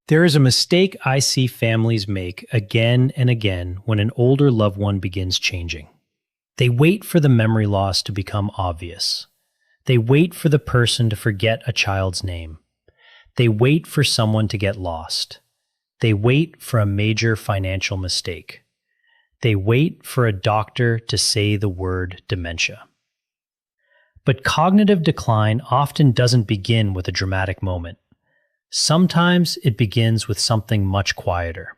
There is a mistake I see families make again and again when an older loved one begins changing. They wait for the memory loss to become obvious. They wait for the person to forget a child's name. They wait for someone to get lost. They wait for a major financial mistake. They wait for a doctor to say the word dementia. But cognitive decline often doesn't begin with a dramatic moment. Sometimes it begins with something much quieter.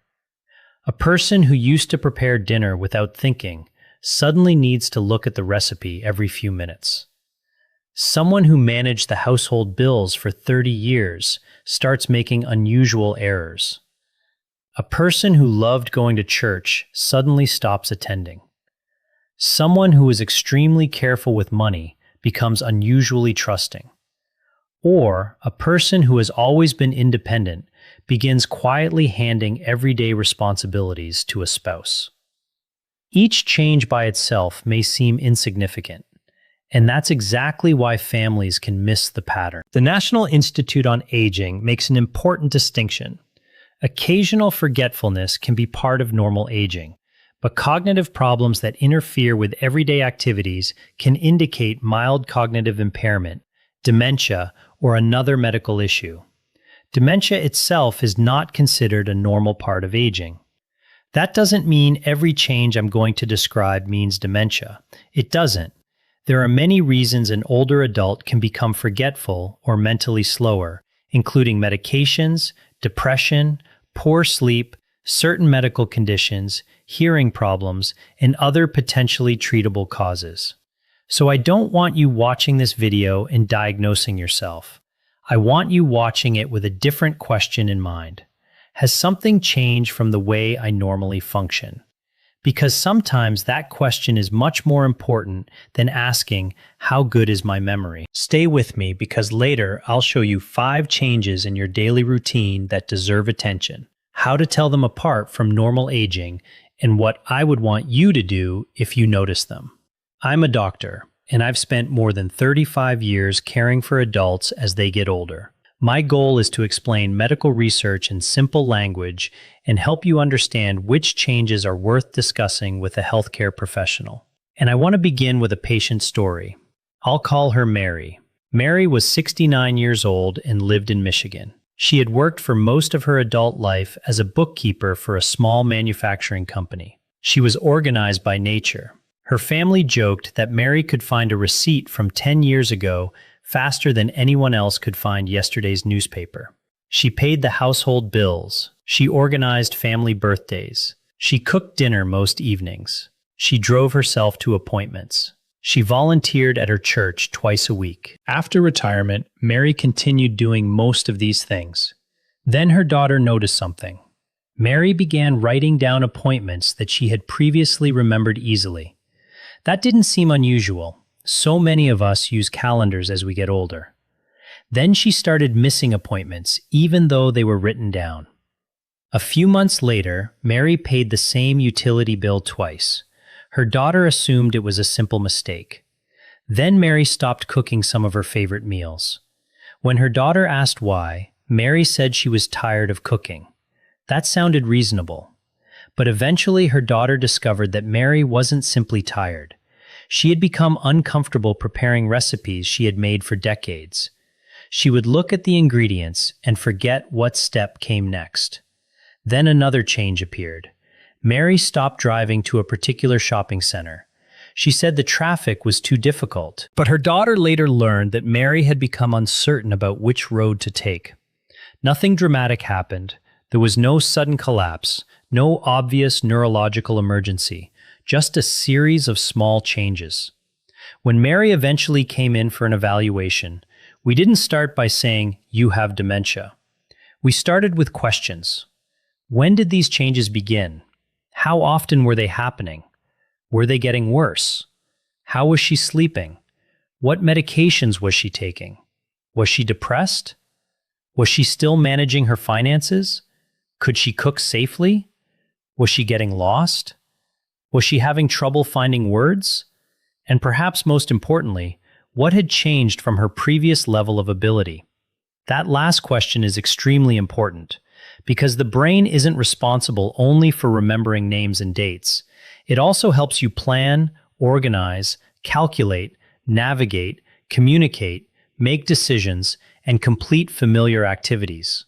A person who used to prepare dinner without thinking suddenly needs to look at the recipe every few minutes. Someone who managed the household bills for 30 years starts making unusual errors. A person who loved going to church suddenly stops attending. Someone who is extremely careful with money becomes unusually trusting. Or a person who has always been independent begins quietly handing everyday responsibilities to a spouse. Each change by itself may seem insignificant, and that's exactly why families can miss the pattern. The National Institute on Aging makes an important distinction. Occasional forgetfulness can be part of normal aging, but cognitive problems that interfere with everyday activities can indicate mild cognitive impairment, dementia, or another medical issue. Dementia itself is not considered a normal part of aging. That doesn't mean every change I'm going to describe means dementia. It doesn't. There are many reasons an older adult can become forgetful or mentally slower, including medications, depression, poor sleep, certain medical conditions, hearing problems, and other potentially treatable causes. So I don't want you watching this video and diagnosing yourself. I want you watching it with a different question in mind. Has something changed from the way I normally function? Because sometimes that question is much more important than asking, how good is my memory? Stay with me because later I'll show you 5 changes in your daily routine that deserve attention, how to tell them apart from normal aging, and what I would want you to do if you notice them. I'm a doctor, and I've spent more than 35 years caring for adults as they get older. My goal is to explain medical research in simple language and help you understand which changes are worth discussing with a healthcare professional. And I want to begin with a patient story. I'll call her Mary. Mary was 69 years old and lived in Michigan. She had worked for most of her adult life as a bookkeeper for a small manufacturing company. She was organized by nature. Her family joked that Mary could find a receipt from 10 years ago faster than anyone else could find yesterday's newspaper. She paid the household bills. She organized family birthdays. She cooked dinner most evenings. She drove herself to appointments. She volunteered at her church twice a week. After retirement, Mary continued doing most of these things. Then her daughter noticed something. Mary began writing down appointments that she had previously remembered easily. That didn't seem unusual. So many of us use calendars as we get older. Then she started missing appointments, even though they were written down. A few months later, Mary paid the same utility bill twice. Her daughter assumed it was a simple mistake. Then Mary stopped cooking some of her favorite meals. When her daughter asked why, Mary said she was tired of cooking. That sounded reasonable. But eventually her daughter discovered that Mary wasn't simply tired. She had become uncomfortable preparing recipes she had made for decades. She would look at the ingredients and forget what step came next. Then another change appeared. Mary stopped driving to a particular shopping center. She said the traffic was too difficult. But her daughter later learned that Mary had become uncertain about which road to take. Nothing dramatic happened. There was no sudden collapse, no obvious neurological emergency, just a series of small changes. When Mary eventually came in for an evaluation, we didn't start by saying, "You have dementia." We started with questions. When did these changes begin? How often were they happening? Were they getting worse? How was she sleeping? What medications was she taking? Was she depressed? Was she still managing her finances? Could she cook safely? Was she getting lost? Was she having trouble finding words? And perhaps most importantly, what had changed from her previous level of ability? That last question is extremely important, because the brain isn't responsible only for remembering names and dates. It also helps you plan, organize, calculate, navigate, communicate, make decisions, and complete familiar activities.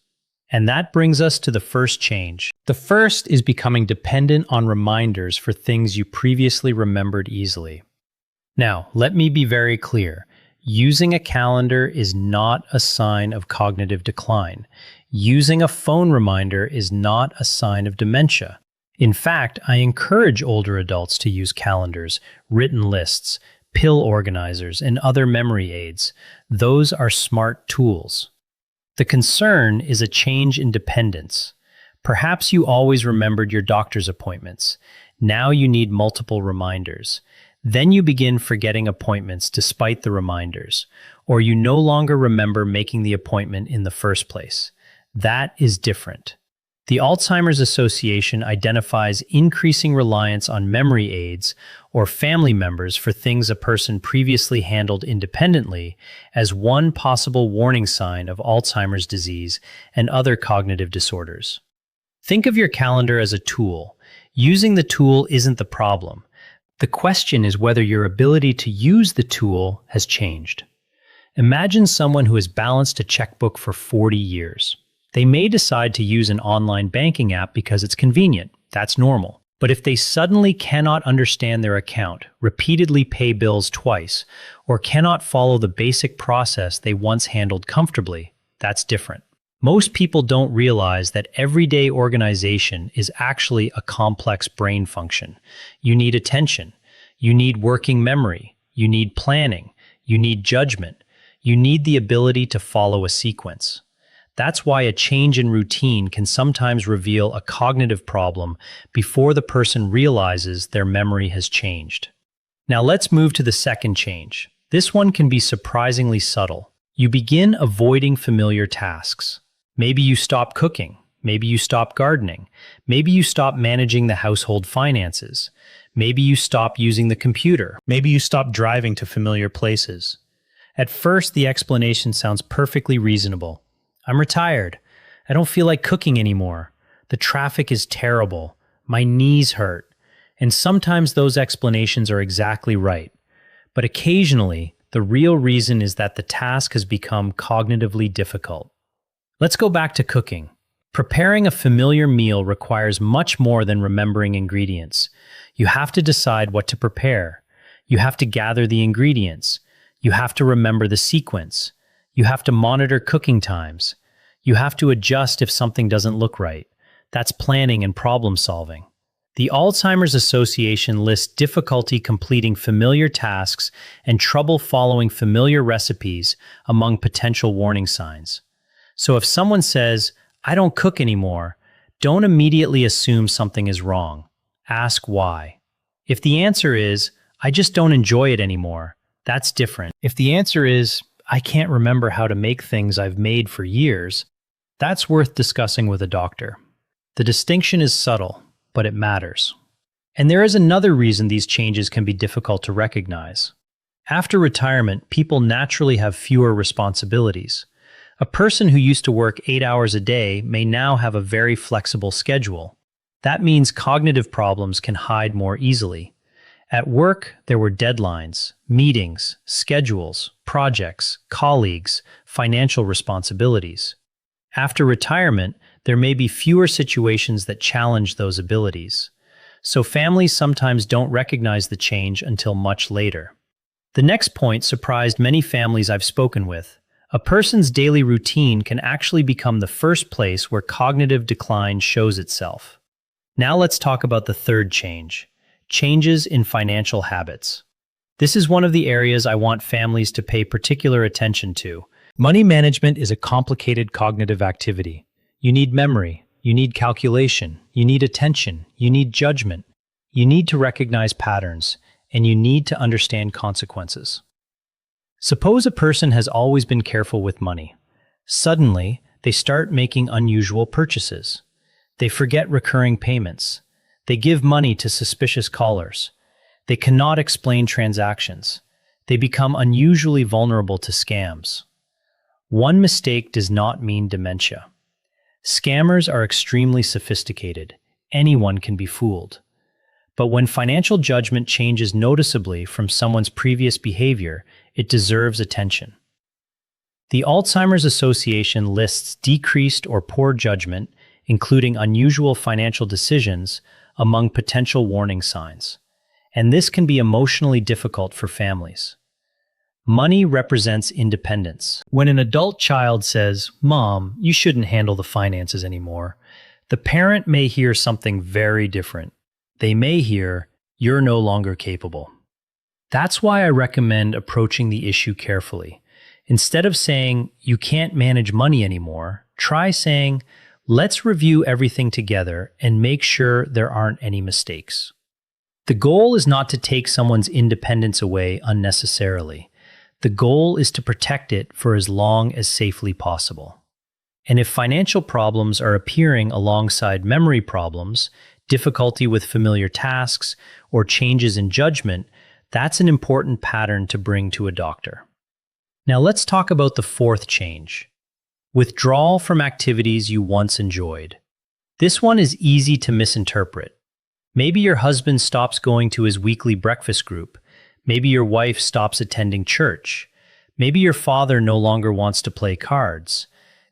And that brings us to the first change. The first is becoming dependent on reminders for things you previously remembered easily. Now, let me be very clear. Using a calendar is not a sign of cognitive decline. Using a phone reminder is not a sign of dementia. In fact, I encourage older adults to use calendars, written lists, pill organizers, and other memory aids. Those are smart tools. The concern is a change in dependence. Perhaps you always remembered your doctor's appointments. Now you need multiple reminders. Then you begin forgetting appointments despite the reminders, or you no longer remember making the appointment in the first place. That is different. The Alzheimer's Association identifies increasing reliance on memory aids or family members for things a person previously handled independently as one possible warning sign of Alzheimer's disease and other cognitive disorders. Think of your calendar as a tool. Using the tool isn't the problem. The question is whether your ability to use the tool has changed. Imagine someone who has balanced a checkbook for 40 years. They may decide to use an online banking app because it's convenient. That's normal. But if they suddenly cannot understand their account, repeatedly pay bills twice, or cannot follow the basic process they once handled comfortably, that's different. Most people don't realize that everyday organization is actually a complex brain function. You need attention. You need working memory. You need planning. You need judgment. You need the ability to follow a sequence. That's why a change in routine can sometimes reveal a cognitive problem before the person realizes their memory has changed. Now let's move to the second change. This one can be surprisingly subtle. You begin avoiding familiar tasks. Maybe you stop cooking. Maybe you stop gardening. Maybe you stop managing the household finances. Maybe you stop using the computer. Maybe you stop driving to familiar places. At first, the explanation sounds perfectly reasonable. I'm retired. I don't feel like cooking anymore. The traffic is terrible. My knees hurt. And sometimes those explanations are exactly right. But occasionally, the real reason is that the task has become cognitively difficult. Let's go back to cooking. Preparing a familiar meal requires much more than remembering ingredients. You have to decide what to prepare. You have to gather the ingredients. You have to remember the sequence. You have to monitor cooking times. You have to adjust if something doesn't look right. That's planning and problem solving. The Alzheimer's Association lists difficulty completing familiar tasks and trouble following familiar recipes among potential warning signs. So if someone says, "I don't cook anymore," don't immediately assume something is wrong. Ask why. If the answer is, "I just don't enjoy it anymore," that's different. If the answer is, "I can't remember how to make things I've made for years," that's worth discussing with a doctor. The distinction is subtle, but it matters. And there is another reason these changes can be difficult to recognize. After retirement, people naturally have fewer responsibilities. A person who used to work 8 hours a day may now have a very flexible schedule. That means cognitive problems can hide more easily. At work, there were deadlines, meetings, schedules, projects, colleagues, financial responsibilities. After retirement, there may be fewer situations that challenge those abilities. So families sometimes don't recognize the change until much later. The next point surprised many families I've spoken with. A person's daily routine can actually become the first place where cognitive decline shows itself. Now let's talk about the third change: changes in financial habits. This is one of the areas I want families to pay particular attention to. Money management is a complicated cognitive activity. You need memory, you need calculation, you need attention, you need judgment, you need to recognize patterns, and you need to understand consequences. Suppose a person has always been careful with money. Suddenly, they start making unusual purchases. They forget recurring payments. They give money to suspicious callers. They cannot explain transactions. They become unusually vulnerable to scams. One mistake does not mean dementia. Scammers are extremely sophisticated. Anyone can be fooled. But when financial judgment changes noticeably from someone's previous behavior, it deserves attention. The Alzheimer's Association lists decreased or poor judgment, including unusual financial decisions, among potential warning signs. And this can be emotionally difficult for families. Money represents independence. When an adult child says, "Mom, you shouldn't handle the finances anymore," the parent may hear something very different. They may hear, "You're no longer capable." That's why I recommend approaching the issue carefully. Instead of saying, "You can't manage money anymore," try saying, "Let's review everything together and make sure there aren't any mistakes." The goal is not to take someone's independence away unnecessarily. The goal is to protect it for as long as safely possible. And if financial problems are appearing alongside memory problems, difficulty with familiar tasks, or changes in judgment, that's an important pattern to bring to a doctor. Now let's talk about the fourth change. Withdrawal from activities you once enjoyed. This one is easy to misinterpret. Maybe your husband stops going to his weekly breakfast group. Maybe your wife stops attending church. Maybe your father no longer wants to play cards.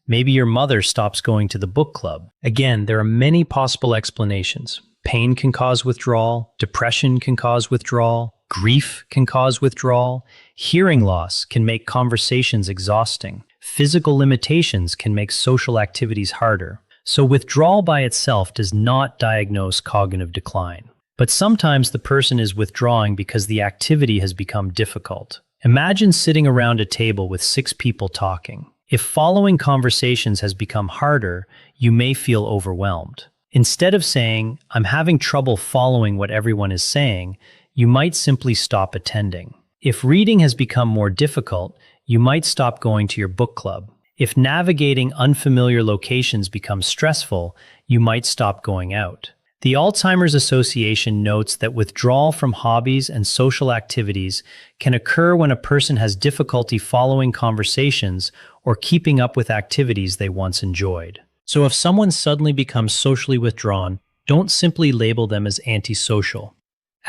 Maybe your mother stops going to the book club. Again, there are many possible explanations. Pain can cause withdrawal, depression can cause withdrawal, grief can cause withdrawal, hearing loss can make conversations exhausting, physical limitations can make social activities harder. So withdrawal by itself does not diagnose cognitive decline. But sometimes the person is withdrawing because the activity has become difficult. Imagine sitting around a table with 6 people talking. If following conversations has become harder, you may feel overwhelmed. Instead of saying, "I'm having trouble following what everyone is saying," you might simply stop attending. If reading has become more difficult, you might stop going to your book club. If navigating unfamiliar locations becomes stressful, you might stop going out. The Alzheimer's Association notes that withdrawal from hobbies and social activities can occur when a person has difficulty following conversations or keeping up with activities they once enjoyed. So if someone suddenly becomes socially withdrawn, don't simply label them as antisocial.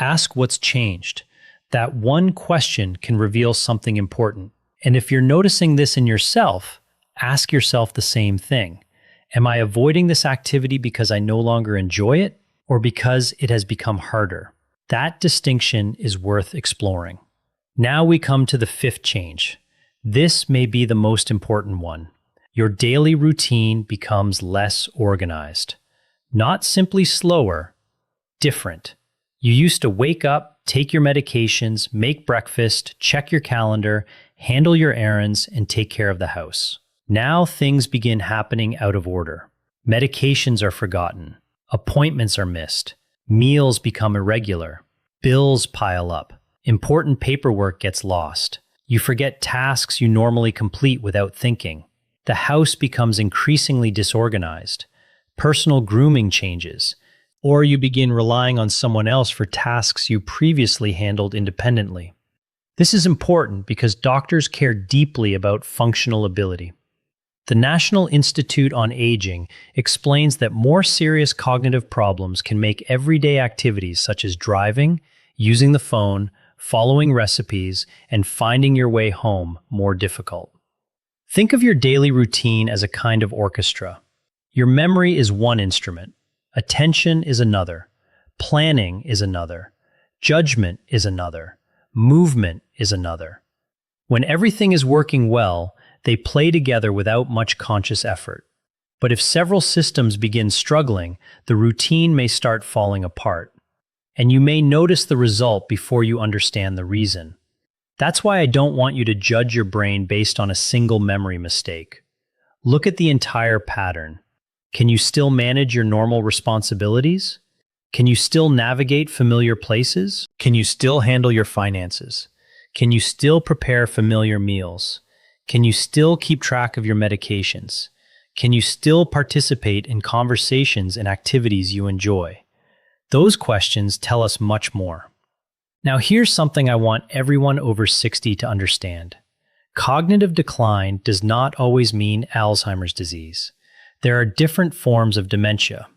Ask what's changed. That one question can reveal something important. And if you're noticing this in yourself, ask yourself the same thing. Am I avoiding this activity because I no longer enjoy it, or because it has become harder? That distinction is worth exploring. Now we come to the fifth change. This may be the most important one. Your daily routine becomes less organized. Not simply slower, different. You used to wake up, take your medications, make breakfast, check your calendar, handle your errands, and take care of the house. Now things begin happening out of order. Medications are forgotten. Appointments are missed. Meals become irregular. Bills pile up. Important paperwork gets lost. You forget tasks you normally complete without thinking. The house becomes increasingly disorganized. Personal grooming changes. Or you begin relying on someone else for tasks you previously handled independently. This is important because doctors care deeply about functional ability. The National Institute on Aging explains that more serious cognitive problems can make everyday activities such as driving, using the phone, following recipes, and finding your way home more difficult. Think of your daily routine as a kind of orchestra. Your memory is one instrument, attention is another, planning is another, judgment is another, movement is another. When everything is working well, they play together without much conscious effort. But if several systems begin struggling, the routine may start falling apart. And you may notice the result before you understand the reason. That's why I don't want you to judge your brain based on a single memory mistake. Look at the entire pattern. Can you still manage your normal responsibilities? Can you still navigate familiar places? Can you still handle your finances? Can you still prepare familiar meals? Can you still keep track of your medications? Can you still participate in conversations and activities you enjoy? Those questions tell us much more. Now here's something I want everyone over 60 to understand. Cognitive decline does not always mean Alzheimer's disease. There are different forms of dementia.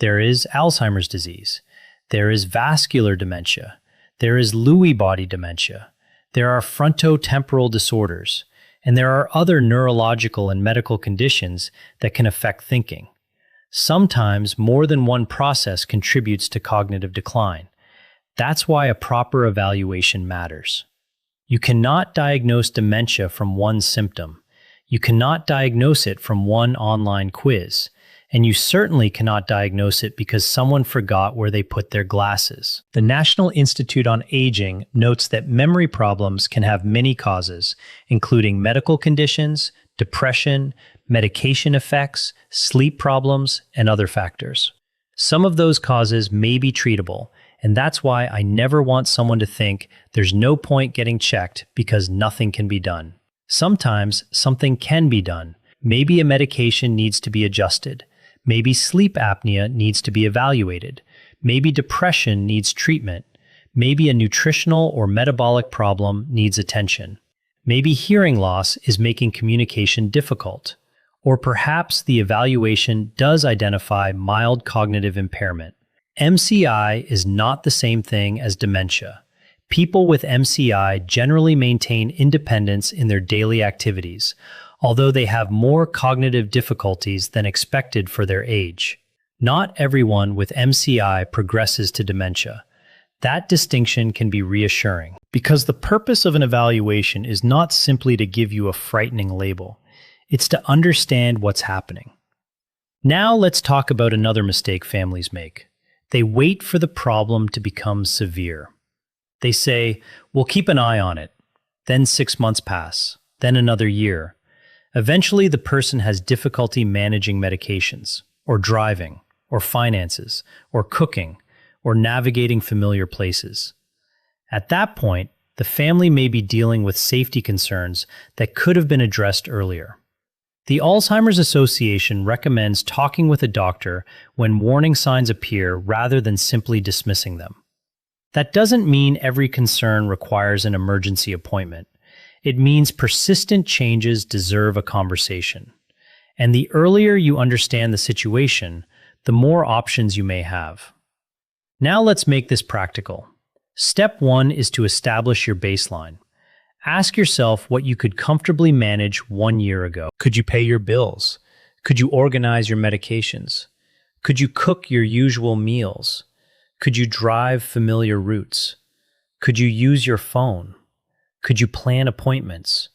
There is Alzheimer's disease. There is vascular dementia. There is Lewy body dementia. There are frontotemporal disorders. And there are other neurological and medical conditions that can affect thinking. Sometimes more than one process contributes to cognitive decline. That's why a proper evaluation matters. You cannot diagnose dementia from one symptom. You cannot diagnose it from one online quiz. And you certainly cannot diagnose it because someone forgot where they put their glasses. The National Institute on Aging notes that memory problems can have many causes, including medical conditions, depression, medication effects, sleep problems, and other factors. Some of those causes may be treatable, and that's why I never want someone to think there's no point getting checked because nothing can be done. Sometimes something can be done. Maybe a medication needs to be adjusted. Maybe sleep apnea needs to be evaluated. Maybe depression needs treatment. Maybe a nutritional or metabolic problem needs attention. Maybe hearing loss is making communication difficult. Or perhaps the evaluation does identify mild cognitive impairment. MCI is not the same thing as dementia. People with MCI generally maintain independence in their daily activities, although they have more cognitive difficulties than expected for their age. Not everyone with MCI progresses to dementia. That distinction can be reassuring, because the purpose of an evaluation is not simply to give you a frightening label. It's to understand what's happening. Now let's talk about another mistake families make. They wait for the problem to become severe. They say, "We'll keep an eye on it." Then 6 months pass, then another year. Eventually, the person has difficulty managing medications, or driving, or finances, or cooking, or navigating familiar places. At that point, the family may be dealing with safety concerns that could have been addressed earlier. The Alzheimer's Association recommends talking with a doctor when warning signs appear rather than simply dismissing them. That doesn't mean every concern requires an emergency appointment. It means persistent changes deserve a conversation. And the earlier you understand the situation, the more options you may have. Now let's make this practical. Step 1 is to establish your baseline. Ask yourself what you could comfortably manage 1 year ago. Could you pay your bills? Could you organize your medications? Could you cook your usual meals? Could you drive familiar routes? Could you use your phone? Could you plan appointments?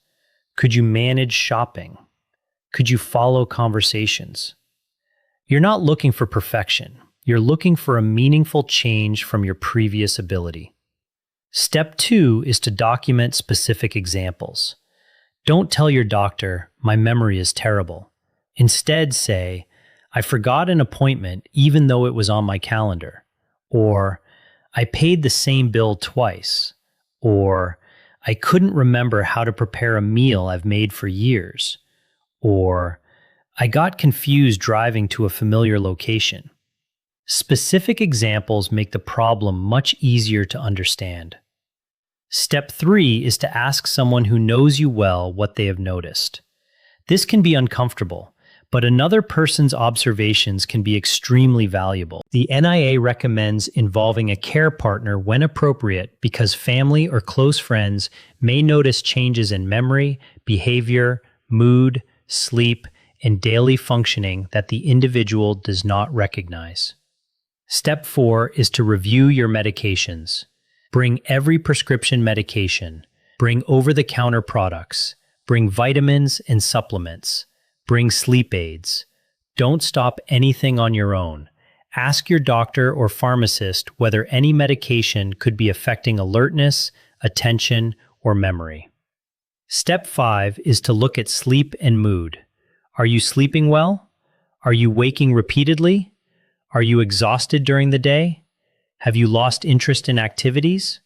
Could you manage shopping? Could you follow conversations? You're not looking for perfection. You're looking for a meaningful change from your previous ability. Step 2 is to document specific examples. Don't tell your doctor, "My memory is terrible." Instead say, "I forgot an appointment even though it was on my calendar." Or, "I paid the same bill twice." Or, "I couldn't remember how to prepare a meal I've made for years." Or, "I got confused driving to a familiar location." Specific examples make the problem much easier to understand. Step 3 is to ask someone who knows you well what they have noticed. This can be uncomfortable, but another person's observations can be extremely valuable. The NIA recommends involving a care partner when appropriate because family or close friends may notice changes in memory, behavior, mood, sleep, and daily functioning that the individual does not recognize. Step 4 is to review your medications. Bring every prescription medication. Bring over-the-counter products. Bring vitamins and supplements. Bring sleep aids. Don't stop anything on your own. Ask your doctor or pharmacist whether any medication could be affecting alertness, attention, or memory. Step 5 is to look at sleep and mood. Are you sleeping well? Are you waking repeatedly? Are you exhausted during the day? Have you lost interest in activities?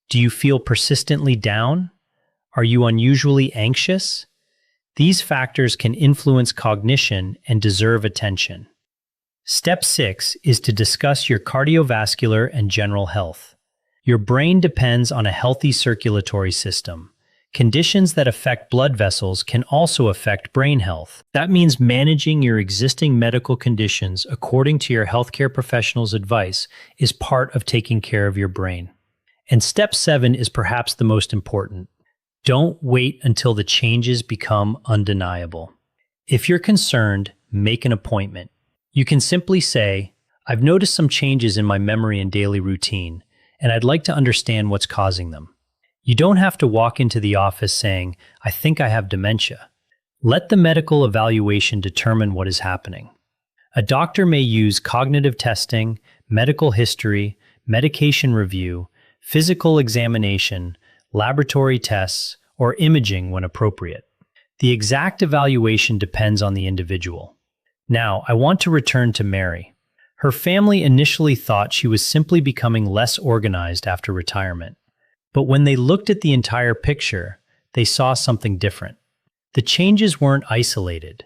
Do you feel persistently down? Are you unusually anxious? These factors can influence cognition and deserve attention. Step 6 is to discuss your cardiovascular and general health. Your brain depends on a healthy circulatory system. Conditions that affect blood vessels can also affect brain health. That means managing your existing medical conditions according to your healthcare professional's advice is part of taking care of your brain. And step 7 is perhaps the most important. Don't wait until the changes become undeniable. If you're concerned, make an appointment. You can simply say, "I've noticed some changes in my memory and daily routine, and I'd like to understand what's causing them." You don't have to walk into the office saying, "I think I have dementia." Let the medical evaluation determine what is happening. A doctor may use cognitive testing, medical history, medication review, physical examination, laboratory tests, or imaging when appropriate. The exact evaluation depends on the individual. Now, I want to return to Mary. Her family initially thought she was simply becoming less organized after retirement. But when they looked at the entire picture, they saw something different. The changes weren't isolated.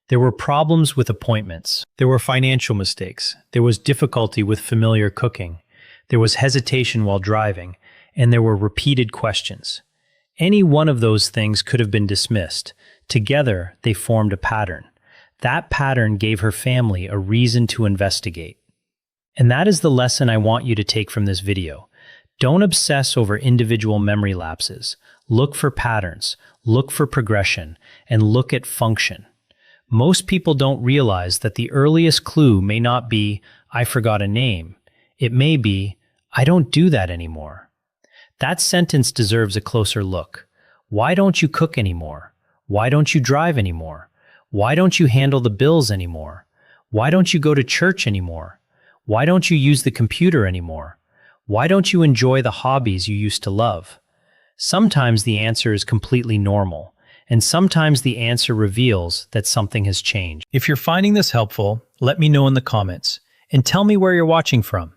There were problems with appointments. There were financial mistakes. There was difficulty with familiar cooking. There was hesitation while driving. And there were repeated questions. Any one of those things could have been dismissed. Together, they formed a pattern. That pattern gave her family a reason to investigate. And that is the lesson I want you to take from this video. Don't obsess over individual memory lapses. Look for patterns, look for progression, and look at function. Most people don't realize that the earliest clue may not be, "I forgot a name." It may be, "I don't do that anymore." That sentence deserves a closer look. Why don't you cook anymore? Why don't you drive anymore? Why don't you handle the bills anymore? Why don't you go to church anymore? Why don't you use the computer anymore? Why don't you enjoy the hobbies you used to love? Sometimes the answer is completely normal, and sometimes the answer reveals that something has changed. If you're finding this helpful, let me know in the comments, and tell me where you're watching from.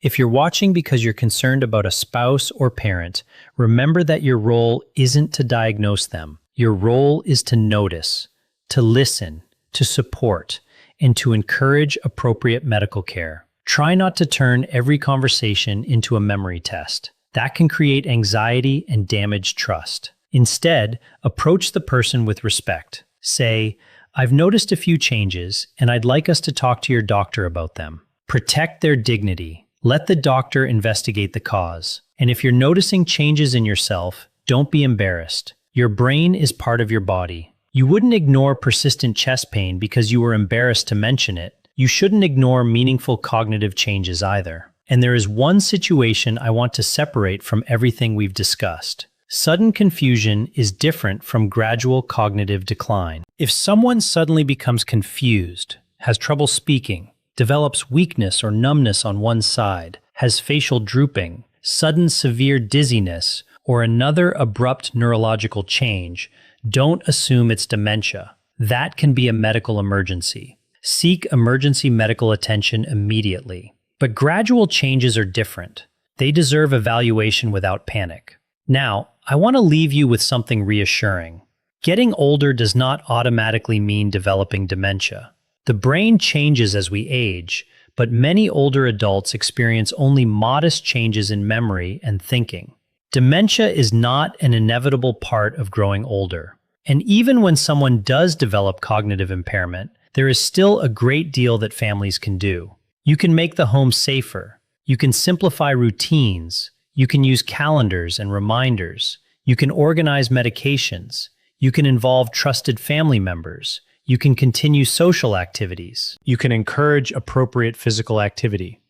If you're watching because you're concerned about a spouse or parent, remember that your role isn't to diagnose them. Your role is to notice, to listen, to support, and to encourage appropriate medical care. Try not to turn every conversation into a memory test. That can create anxiety and damage trust. Instead, approach the person with respect. Say, "I've noticed a few changes, and I'd like us to talk to your doctor about them." Protect their dignity. Let the doctor investigate the cause. And if you're noticing changes in yourself, don't be embarrassed. Your brain is part of your body. You wouldn't ignore persistent chest pain because you were embarrassed to mention it. You shouldn't ignore meaningful cognitive changes either. And there is one situation I want to separate from everything we've discussed. Sudden confusion is different from gradual cognitive decline. If someone suddenly becomes confused, has trouble speaking, develops weakness or numbness on one side, has facial drooping, sudden severe dizziness, or another abrupt neurological change, don't assume it's dementia. That can be a medical emergency. Seek emergency medical attention immediately. But gradual changes are different. They deserve evaluation without panic. Now, I want to leave you with something reassuring. Getting older does not automatically mean developing dementia. The brain changes as we age, but many older adults experience only modest changes in memory and thinking. Dementia is not an inevitable part of growing older. And even when someone does develop cognitive impairment, there is still a great deal that families can do. You can make the home safer. You can simplify routines. You can use calendars and reminders. You can organize medications. You can involve trusted family members. You can continue social activities. You can encourage appropriate physical activity.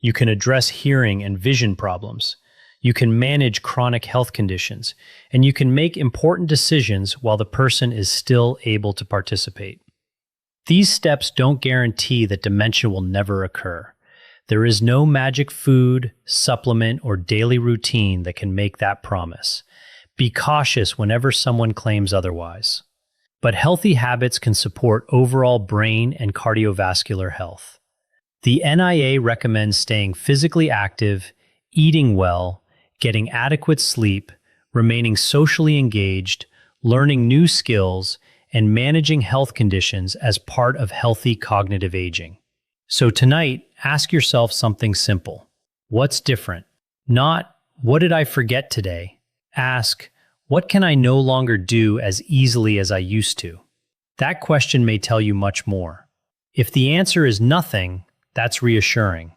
You can address hearing and vision problems. You can manage chronic health conditions. And you can make important decisions while the person is still able to participate. These steps don't guarantee that dementia will never occur. There is no magic food, supplement, or daily routine that can make that promise. Be cautious whenever someone claims otherwise. But healthy habits can support overall brain and cardiovascular health. The NIA recommends staying physically active, eating well, getting adequate sleep, remaining socially engaged, learning new skills, and managing health conditions as part of healthy cognitive aging. So tonight, ask yourself something simple. What's different? Not, what did I forget today? Ask, What can I no longer do as easily as I used to? That question may tell you much more. If the answer is nothing, that's reassuring.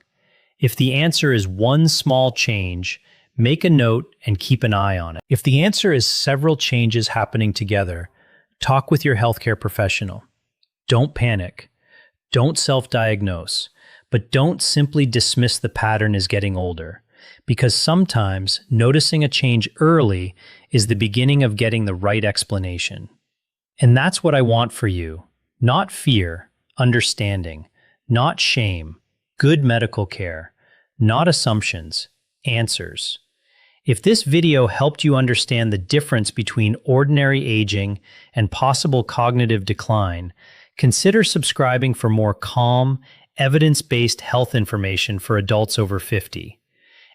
If the answer is one small change, make a note and keep an eye on it. If the answer is several changes happening together, talk with your healthcare professional. Don't panic. Don't self-diagnose. But don't simply dismiss the pattern as getting older, because sometimes noticing a change early is the beginning of getting the right explanation. And that's what I want for you. Not fear, understanding. Not shame, good medical care. Not assumptions, answers. If this video helped you understand the difference between ordinary aging and possible cognitive decline, consider subscribing for more calm, evidence-based health information for adults over 50.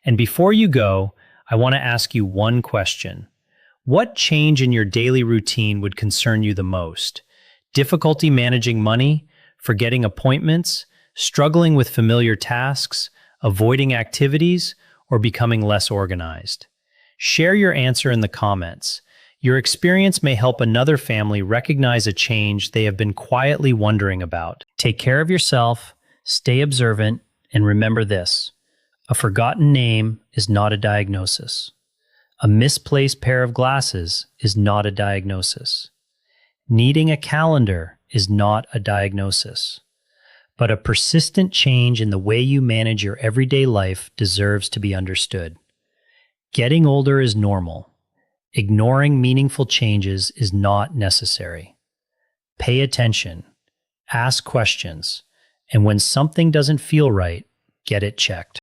And before you go, I want to ask you one question. What change in your daily routine would concern you the most? Difficulty managing money, forgetting appointments, struggling with familiar tasks, avoiding activities, or becoming less organized? Share your answer in the comments. Your experience may help another family recognize a change they have been quietly wondering about. Take care of yourself, stay observant, and remember this: a forgotten name is not a diagnosis. A misplaced pair of glasses is not a diagnosis. Needing a calendar is not a diagnosis. But a persistent change in the way you manage your everyday life deserves to be understood. Getting older is normal. Ignoring meaningful changes is not necessary. Pay attention, ask questions, and when something doesn't feel right, get it checked.